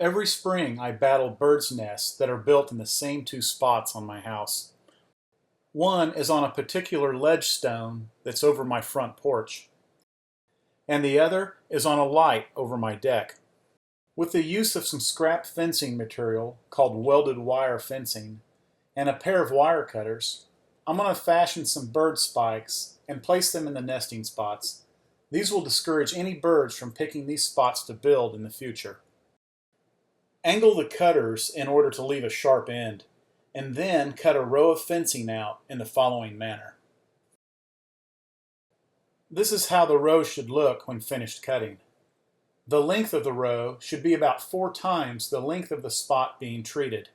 Every spring I battle birds' nests that are built in the same two spots on my house. One is on a particular ledge stone that's over my front porch, and the other is on a light over my deck. With the use of some scrap fencing material called welded wire fencing and a pair of wire cutters, I'm going to fashion some bird spikes and place them in the nesting spots. These will discourage any birds from picking these spots to build in the future. Angle the cutters in order to leave a sharp end, and then cut a row of fencing out in the following manner. This is how the row should look when finished cutting. The length of the row should be about 4 times the length of the spot being treated.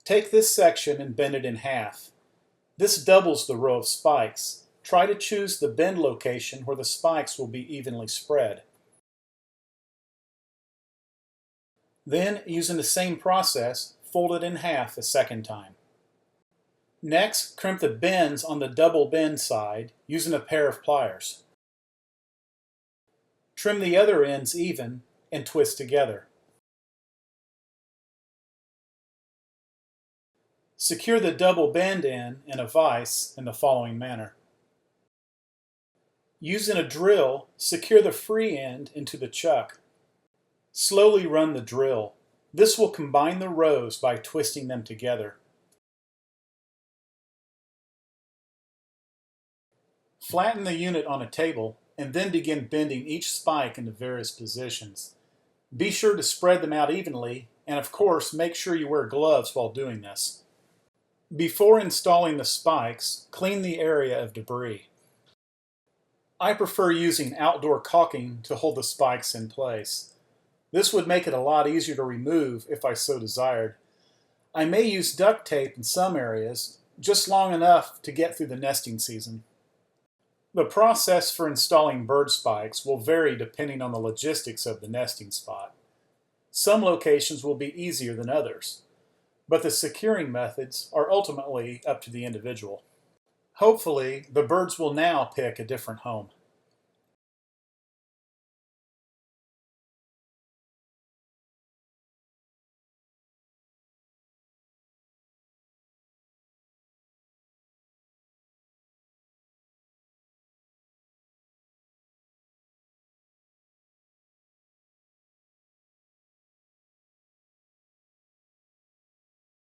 Take this section and bend it in half. This doubles the row of spikes. Try to choose the bend location where the spikes will be evenly spread. Then, using the same process, fold it in half a second time. Next, crimp the bends on the double bend side using a pair of pliers. Trim the other ends even and twist together. Secure the double bend end in a vise in the following manner. Using a drill, secure the free end into the chuck. Slowly run the drill. This will combine the rows by twisting them together. Flatten the unit on a table and then begin bending each spike into various positions. Be sure to spread them out evenly, and of course make sure you wear gloves while doing this. Before installing the spikes, clean the area of debris. I prefer using outdoor caulking to hold the spikes in place. This would make it a lot easier to remove if I so desired. I may use duct tape in some areas, just long enough to get through the nesting season. The process for installing bird spikes will vary depending on the logistics of the nesting spot. Some locations will be easier than others, but the securing methods are ultimately up to the individual. Hopefully, the birds will now pick a different home.